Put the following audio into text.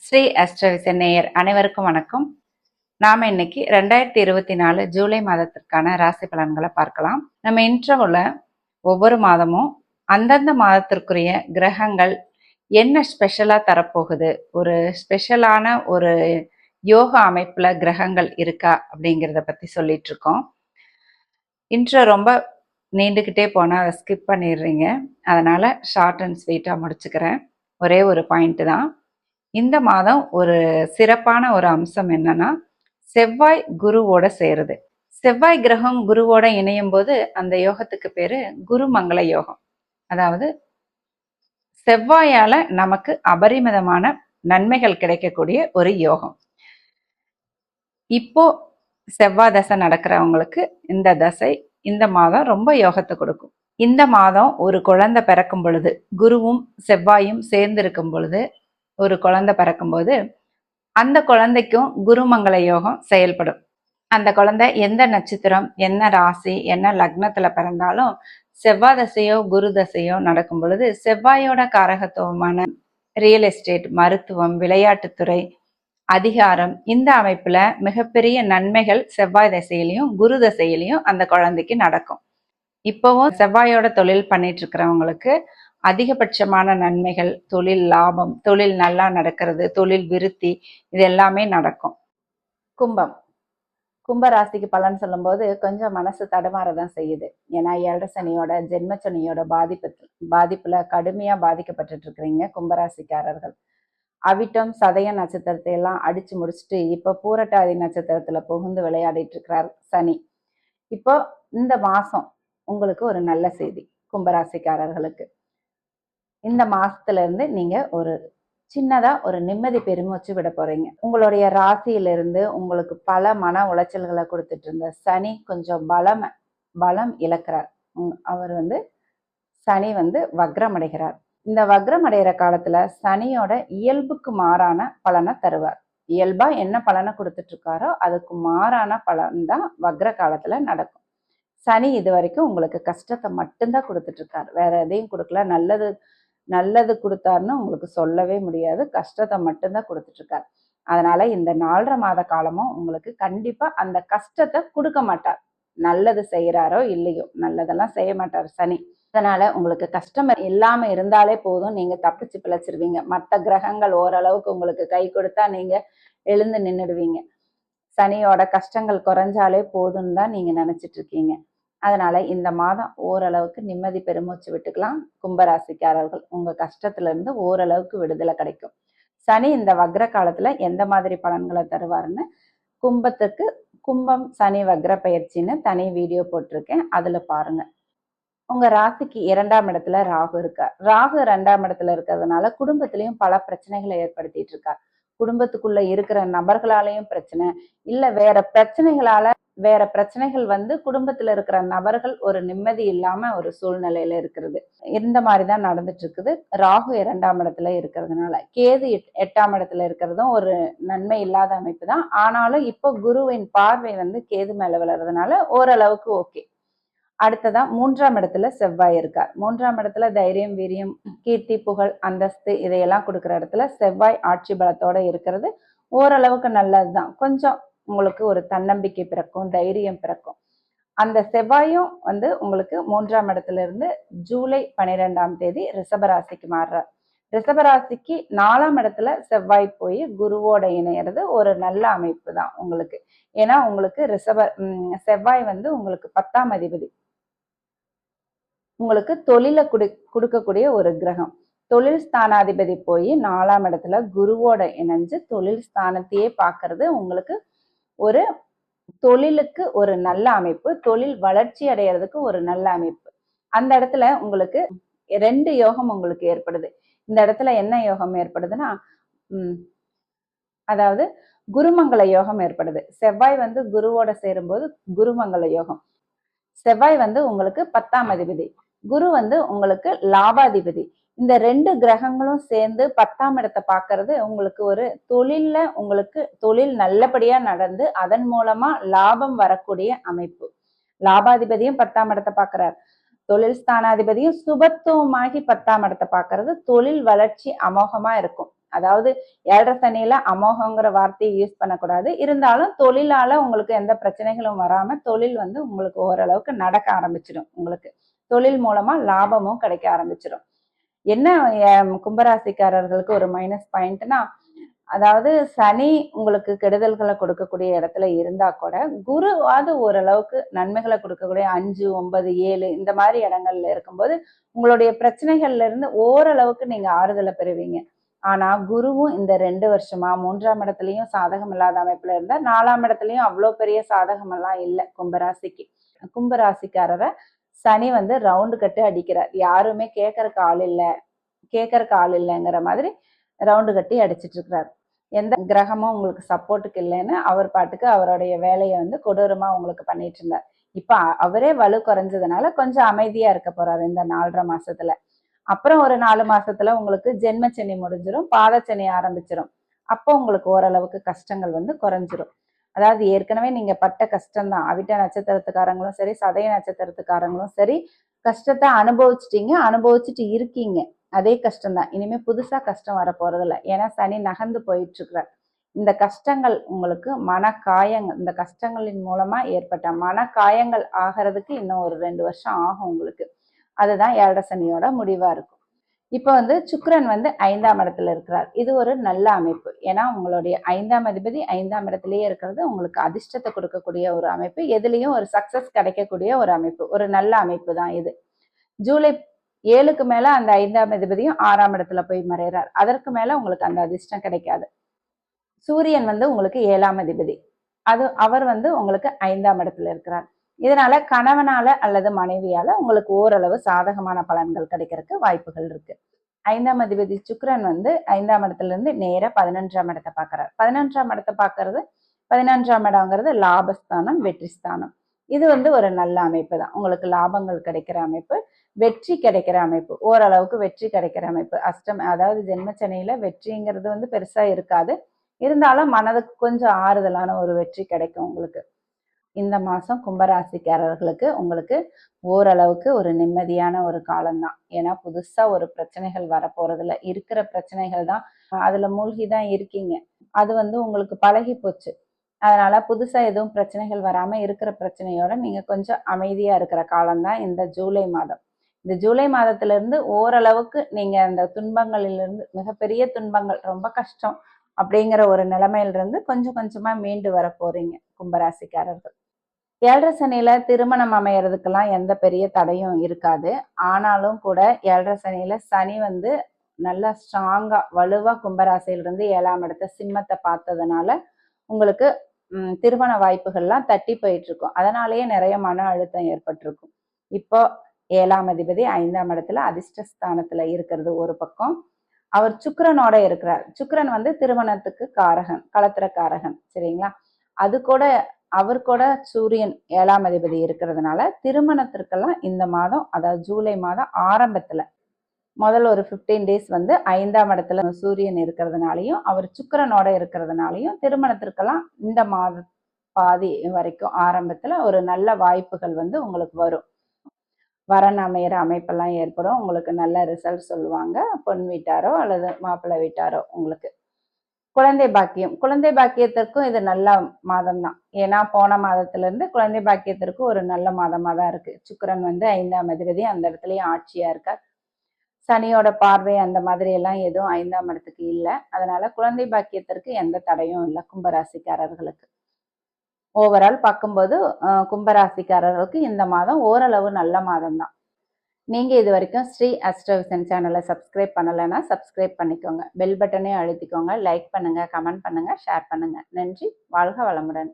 ஸ்ரீ அஸ்ட்ரவிசன் நேயர் அனைவருக்கும் வணக்கம். நாம இன்னைக்கு 2024 ஜூலை மாதத்திற்கான ராசி பலன்களை பார்க்கலாம். நம்ம இன்ட்ரோவில் ஒவ்வொரு மாதமும் அந்தந்த மாதத்திற்குரிய கிரகங்கள் என்ன ஸ்பெஷலா தரப்போகுது, ஒரு ஸ்பெஷலான ஒரு யோகா அமைப்புல கிரகங்கள் இருக்கா அப்படிங்கிறத பத்தி சொல்லிட்டு இருக்கோம். இன்ட்ரோ ரொம்ப நீண்டுக்கிட்டே போனால் அதை ஸ்கிப் பண்ணிடுறீங்க. அதனால ஷார்ட் அண்ட் ஸ்வீட்டாக முடிச்சுக்கிறேன். ஒரே ஒரு பாயிண்ட் தான். இந்த மாதம் ஒரு சிறப்பான ஒரு அம்சம் என்னன்னா, செவ்வாய் குருவோட சேருது. செவ்வாய் கிரகம் குருவோட இணையும் போது அந்த யோகத்துக்கு பேரு குருமங்கள யோகம். அதாவது செவ்வாயால நமக்கு அபரிமிதமான நன்மைகள் கிடைக்கக்கூடிய ஒரு யோகம். இப்போ செவ்வாய் தசை நடக்கிறவங்களுக்கு இந்த தசை இந்த மாதம் ரொம்ப யோகத்தை கொடுக்கும். இந்த மாதம் ஒரு குழந்தை பிறக்கும் பொழுது, குருவும் செவ்வாயும் சேர்ந்து இருக்கும் பொழுது ஒரு குழந்தை பிறக்கும்போது அந்த குழந்தைக்கும் குருமங்கள யோகம் செயல்படும். அந்த குழந்தை எந்த நட்சத்திரம், என்ன ராசி, என்ன லக்னத்துல பிறந்தாலும் செவ்வாய் தசையோ குரு தசையோ நடக்கும் பொழுது செவ்வாயோட காரகத்துவமான ரியல் எஸ்டேட், மருத்துவம், விளையாட்டுத்துறை, அதிகாரம், இந்த அமைப்புல மிகப்பெரிய நன்மைகள் செவ்வாய் தசையிலையும் குரு தசையிலையும் அந்த குழந்தைக்கு நடக்கும். இப்போவும் செவ்வாயோட தொழில் பண்ணிட்டு இருக்கிறவங்களுக்கு அதிகபட்சமான நன்மைகள், தொழில் லாபம், தொழில் நல்லா நடக்கிறது, தொழில் விருத்தி, இது எல்லாமே நடக்கும். கும்ப ராசிக்கு பலன் சொல்லும்போது கொஞ்சம் மனசு தடுமாறதான் செய்யுது. ஏன்னா 7 சனியோட ஜென்ம சனியோட பாதிப்புல கடுமையா பாதிக்கப்பட்டு இருக்கிறீங்க கும்பராசிக்காரர்கள். அவிட்டம் சதய நட்சத்திரத்தை எல்லாம் அடிச்சு முடிச்சுட்டு இப்ப பூரட்டாதி நட்சத்திரத்துல புகுந்து விளையாடிட்டு இருக்கிறார் சனி. இப்போ இந்த மாசம் உங்களுக்கு ஒரு நல்ல செய்தி. கும்பராசிக்காரர்களுக்கு இந்த மாசத்துல இருந்து நீங்க ஒரு சின்னதா ஒரு நிம்மதி பெருமூச்சு விட போறீங்க. உங்களுடைய ராசியிலிருந்து உங்களுக்கு பல மன உளைச்சல்களை கொடுத்துட்டு இருந்த சனி கொஞ்சம் பலம் இழக்கிறார். அவர் சனி வக்ரம் அடைகிறார். இந்த வக்ரம் அடைகிற காலத்துல சனியோட இயல்புக்கு மாறான பலனை தருவார். இயல்பா என்ன பலனை கொடுத்துட்டு இருக்காரோ அதுக்கு மாறான பலன் தான் வக்ர காலத்துல நடக்கும். சனி இது வரைக்கும் உங்களுக்கு கஷ்டத்தை மட்டும்தான் கொடுத்துட்டு இருக்காரு, வேற எதையும் கொடுக்கல. நல்லது கொடுத்தாருன்னு உங்களுக்கு சொல்லவே முடியாது. கஷ்டத்தை மட்டும்தான் கொடுத்துட்டு இருக்காரு. அதனால இந்த 4.5 மாத காலமும் உங்களுக்கு கண்டிப்பா அந்த கஷ்டத்தை கொடுக்க மாட்டார். நல்லது செய்யறாரோ இல்லையோ, நல்லதெல்லாம் செய்ய மாட்டார் சனி. அதனால உங்களுக்கு கஷ்டம் இல்லாம இருந்தாலே போதும், நீங்க தப்பிச்சு பிழைச்சிருவீங்க. மற்ற கிரகங்கள் ஓரளவுக்கு உங்களுக்கு கை கொடுத்தா நீங்க எழுந்து நின்றுடுவீங்க. சனியோட கஷ்டங்கள் குறைஞ்சாலே போதும்னு தான் நீங்க நினைச்சிட்டு இருக்கீங்க. அதனால இந்த மாதம் ஓரளவுக்கு நிம்மதி பெருமூச்சு விட்டுக்கலாம். கும்பராசிக்காரர்கள் உங்க கஷ்டத்துல இருந்து ஓரளவுக்கு விடுதலை கிடைக்கும். சனி இந்த வக்ர காலத்துல எந்த மாதிரி பலன்களை தருவாருன்னு கும்பம் சனி வக்ர பயிற்சின்னு தனி வீடியோ போட்டிருக்கேன், அதுல பாருங்க. உங்க ராசிக்கு 2ஆம் இடத்துல ராகு இருக்கார். ராகு 2ஆம் இடத்துல இருக்கிறதுனால குடும்பத்திலையும் பல பிரச்சனைகளை ஏற்படுத்திட்டு இருக்கார். குடும்பத்துக்குள்ள இருக்கிற நபர்களாலையும் பிரச்சனை, இல்ல வேற பிரச்சனைகள் குடும்பத்துல இருக்கிற நபர்கள் ஒரு நிம்மதி இல்லாம ஒரு சூழ்நிலையில இருக்கிறது. இந்த மாதிரிதான் நடந்துட்டு இருக்குது. ராகு 2ஆம் இடத்துல இருக்கிறதுனால. கேது 8ஆம் இடத்துல இருக்கிறதும் ஒரு நன்மை இல்லாத அமைப்பு தான். ஆனாலும் இப்போ குருவின் பார்வை கேது மேல விழுறதுனால ஓரளவுக்கு ஓகே. அடுத்ததா 3ஆம் இடத்துல செவ்வாய் இருக்கார். 3ஆம் இடத்துல தைரியம், வீரியம், கீர்த்தி, புகழ், அந்தஸ்து இதையெல்லாம் கொடுக்குற இடத்துல செவ்வாய் ஆட்சி பலத்தோட இருக்கிறது ஓரளவுக்கு நல்லதுதான். கொஞ்சம் உங்களுக்கு ஒரு தன்னம்பிக்கை பிறக்கும், தைரியம் பிறக்கும். அந்த செவ்வாயும் உங்களுக்கு 3ஆம் இடத்துல இருந்து ஜூலை 12ஆம் தேதி ரிஷபராசிக்கு மாறுறார். ரிஷபராசிக்கு 4ஆம் இடத்துல செவ்வாய் போய் குருவோட இணையிறது ஒரு நல்ல அமைப்பு தான் உங்களுக்கு. ஏன்னா உங்களுக்கு செவ்வாய் உங்களுக்கு 10ஆம் அதிபதி, உங்களுக்கு தொழிலை கொடுக்கக்கூடிய ஒரு கிரகம். தொழில் ஸ்தானாதிபதி போய் 4ஆம் இடத்துல குருவோட இணைஞ்சு தொழில் ஸ்தானத்தையே பார்க்கறது உங்களுக்கு ஒரு தொழிலுக்கு ஒரு நல்ல அமைப்பு, தொழில் வளர்ச்சி அடைகிறதுக்கு ஒரு நல்ல அமைப்பு. அந்த இடத்துல உங்களுக்கு 2 யோகம் உங்களுக்கு ஏற்படுது. இந்த இடத்துல என்ன யோகம் ஏற்படுதுன்னா, அதாவது குருமங்கள யோகம் ஏற்படுது. செவ்வாய் குருவோட சேரும்போது குருமங்கள யோகம். செவ்வாய் உங்களுக்கு 10ஆம் அதிபதி, குரு உங்களுக்கு லாபாதிபதி. இந்த 2 கிரகங்களும் சேர்ந்து 10ஆம் இடத்தை பார்க்கறது உங்களுக்கு ஒரு தொழில்ல உங்களுக்கு தொழில் நல்லபடியா நடந்து அதன் மூலமா லாபம் வரக்கூடிய அமைப்பு. லாபாதிபதியும் 10ஆம் இடத்தை பார்க்கிறார், தொழில் ஸ்தானாதிபதியும் சுபத்துவமாகி 10ஆம் இடத்தை பார்க்கறது தொழில் வளர்ச்சி அமோகமா இருக்கும். அதாவது 7.5 சனியில அமோகங்கிற வார்த்தையை யூஸ் பண்ணக்கூடாது. இருந்தாலும் தொழிலால உங்களுக்கு எந்த பிரச்சனைகளும் வராம தொழில் வந்து உங்களுக்கு ஓரளவுக்கு நடக்க ஆரம்பிச்சிடும். உங்களுக்கு தொழில் மூலமா லாபமும் கிடைக்க ஆரம்பிச்சிடும். என்ன கும்பராசிக்காரர்களுக்கு ஒரு மைனஸ் பாயிண்ட்னா, அதாவது சனி உங்களுக்கு கெடுதல்களை கொடுக்கக்கூடிய இடத்துல இருந்தா கூட குருவாவது ஓரளவுக்கு நன்மைகளை கொடுக்கக்கூடிய 5, 9, 7 இந்த மாதிரி இடங்கள்ல இருக்கும்போது உங்களுடைய பிரச்சனைகள்ல இருந்து ஓரளவுக்கு நீங்க ஆறுதலை பெறுவீங்க. ஆனா குருவும் இந்த 2 வருஷமா 3ஆம் இடத்துலயும் சாதகம் இல்லாத அமைப்புல இருந்தா 4ஆம் இடத்துலயும் அவ்வளவு பெரிய சாதகம் எல்லாம் இல்லை கும்பராசிக்கு. கும்பராசிக்காரரை சனி வந்து ரவுண்டு கட்டு அடிக்கிறார். யாருமே கேட்கறக்கு ஆள் இல்லைங்கிற மாதிரி ரவுண்டு கட்டி அடிச்சிட்டு இருக்கிறார். எந்த கிரகமும் உங்களுக்கு சப்போர்ட்டுக்கு இல்லைன்னு அவர் பாட்டுக்கு அவருடைய வேலையை வந்து கொடூரமா உங்களுக்கு பண்ணிட்டு இருந்தார். இப்ப அவரே வலு குறைஞ்சதுனால கொஞ்சம் அமைதியா இருக்க போறாரு இந்த 4.5 மாசத்துல. அப்புறம் ஒரு 4 மாசத்துல உங்களுக்கு ஜென்மச்சனி முடிஞ்சிடும், பாதச்சனி ஆரம்பிச்சிடும். அப்போ உங்களுக்கு ஓரளவுக்கு கஷ்டங்கள் வந்து குறைஞ்சிரும். அதாவது ஏற்கனவே நீங்க பட்ட கஷ்டம்தான். அவிட்ட நட்சத்திரத்துக்காரங்களும் சரி, சதய நட்சத்திரத்துக்காரங்களும் சரி, கஷ்டத்தை அனுபவிச்சிட்டீங்க, அனுபவிச்சுட்டு இருக்கீங்க. அதே கஷ்டம்தான். இனிமே புதுசா கஷ்டம் வர போறதில்ல. ஏன்னா சனி நகர்ந்து போயிட்டு இருக்கிறார். இந்த கஷ்டங்கள் உங்களுக்கு மனக்காயங்கள், இந்த கஷ்டங்களின் மூலமா ஏற்பட்ட மனக்காயங்கள் ஆகிறதுக்கு இன்னும் ஒரு 2 வருஷம் ஆகும் உங்களுக்கு. அதுதான் 7.5 சனியோட முடிவா இருக்கும். இப்போ வந்து சுக்கிரன் வந்து 5ஆம் இடத்துல இருக்கிறார். இது ஒரு நல்ல அமைப்பு. ஏன்னா உங்களுடைய 5ஆம் அதிபதி 5ஆம் இடத்திலேயே இருக்கிறது உங்களுக்கு அதிர்ஷ்டத்தை கொடுக்கக்கூடிய ஒரு அமைப்பு. எதுலேயும் ஒரு சக்சஸ் கிடைக்கக்கூடிய ஒரு அமைப்பு. ஒரு நல்ல அமைப்பு தான் இது. ஜூலை 7க்கு மேல அந்த 5ஆம் அதிபதியும் 6ஆம் இடத்துல போய் மறைகிறார். அதற்கு மேல உங்களுக்கு அந்த அதிர்ஷ்டம் கிடைக்காது. சூரியன் வந்து உங்களுக்கு 7ஆம் அதிபதி. அவர் வந்து உங்களுக்கு 5ஆம் இடத்துல இருக்கிறார். இதனால கணவனால அல்லது மனைவியால உங்களுக்கு ஓரளவு சாதகமான பலன்கள் கிடைக்கிறதுக்கு வாய்ப்புகள் இருக்கு. 5ஆம் அதிபதி சுக்கிரன் வந்து 5ஆம் இடத்துல இருந்து நேரா 11ஆம் இடத்தை பார்க்கிறார். 11ஆம் இடத்தை பார்க்கறது 11ஆம் இடங்கிறது லாபஸ்தானம், வெற்றி ஸ்தானம். இது வந்து ஒரு நல்ல அமைப்பு தான். உங்களுக்கு லாபங்கள் கிடைக்கிற அமைப்பு, வெற்றி கிடைக்கிற அமைப்பு, ஓரளவுக்கு வெற்றி கிடைக்கிற அமைப்பு. அதாவது ஜென்மச்சனியில வெற்றிங்கிறது வந்து பெருசா இருக்காது. இருந்தாலும் மனதுக்கு கொஞ்சம் ஆறுதலான ஒரு வெற்றி கிடைக்கும் உங்களுக்கு. இந்த மாசம் கும்பராசிக்காரர்களுக்கு உங்களுக்கு ஓரளவுக்கு ஒரு நிம்மதியான ஒரு காலம்தான். ஏன்னா புதுசா ஒரு பிரச்சனைகள் வரப்போறதில்ல. இருக்கிற பிரச்சனைகள் தான், அதுல மூழ்கிதான் இருக்கீங்க. அது வந்து உங்களுக்கு பழகி போச்சு. அதனால புதுசா எதுவும் பிரச்சனைகள் வராம இருக்கிற பிரச்சனையோட நீங்க கொஞ்சம் அமைதியா இருக்கிற காலம்தான் இந்த ஜூலை மாதம். இந்த ஜூலை மாதத்துல இருந்து ஓரளவுக்கு நீங்க அந்த துன்பங்களிலிருந்து, மிகப்பெரிய துன்பங்கள், ரொம்ப கஷ்டம் அப்படிங்கிற ஒரு நிலைமையிலிருந்து கொஞ்சம் கொஞ்சமா மீண்டு வர போறீங்க கும்பராசிக்காரர்கள். 7.5 சனியில திருமணம் அமையறதுக்கெல்லாம் எந்த பெரிய தடையும் இருக்காது. ஆனாலும் கூட 7.5 சனியில சனி வந்து நல்லா ஸ்ட்ராங்கா வலுவா கும்பராசியிலிருந்து 7ஆம் இடத்தை சிம்மத்தை பார்த்ததுனால உங்களுக்கு திருமண வாய்ப்புகள்லாம் தட்டி போயிட்டு இருக்கும். அதனாலேயே நிறைய மன அழுத்தம் ஏற்பட்டிருக்கும். இப்போ 7ஆம் அதிபதி 5ஆம் இடத்துல அதிர்ஷ்டஸ்தானத்துல இருக்கிறது ஒரு பக்கம். அவர் சுக்கிரனோட இருக்கிறார். சுக்கிரன் வந்து திருமணத்துக்கு காரகன், களத்திரக்காரகன், சரிங்களா? அது கூட அவர் கூட சூரியன் 7ஆம் அதிபதி இருக்கிறதுனால திருமணத்திற்கெல்லாம் இந்த மாதம், அதாவது ஜூலை மாதம் ஆரம்பத்துல முதல் ஒரு 15 டேஸ் வந்து 5ஆம் இடத்துல சூரியன் இருக்கிறதுனாலையும் அவர் சுக்கிரனோட இருக்கிறதுனாலையும் திருமணத்திற்கெல்லாம் இந்த மாதம் பாதி வரைக்கும் ஆரம்பத்துல ஒரு நல்ல வாய்ப்புகள் வந்து உங்களுக்கு வரும். வரன் அமையிற அமைப்பெல்லாம் ஏற்படும். உங்களுக்கு நல்ல ரிசல்ட் சொல்லுவாங்க. பொன் வீட்டாரோ அல்லது மாப்பிள்ளை வீட்டாரோ உங்களுக்கு. குழந்தை பாக்கியத்திற்கும் இது நல்ல மாதம் தான். ஏன்னா போன மாதத்துல இருந்து குழந்தை பாக்கியத்திற்கு ஒரு நல்ல மாதமா தான் இருக்கு. சுக்கிரன் வந்து 5ஆம் அதிபதி அந்த இடத்துலயும் ஆட்சியா இருக்கார். சனியோட பார்வை அந்த மாதிரி எல்லாம் எதுவும் 5ஆம் இடத்துக்கு இல்லை. அதனால குழந்தை பாக்கியத்திற்கு எந்த தடையும் இல்லை கும்பராசிக்காரர்களுக்கு. ஓவரால் பார்க்கும்போது கும்பராசிக்காரர்களுக்கு இந்த மாதம் ஓரளவு நல்ல மாதம் தான். நீங்க இது வரைக்கும் ஸ்ரீ அஸ்ட்ரோவிஷன் சேனலை சப்ஸ்கிரைப் பண்ணலைன்னா சப்ஸ்கிரைப் பண்ணிக்கோங்க. பெல் பட்டனையும் அழுத்திக்கோங்க. லைக் பண்ணுங்க, கமெண்ட் பண்ணுங்க, ஷேர் பண்ணுங்க. நன்றி. வாழ்க வளமுடன்.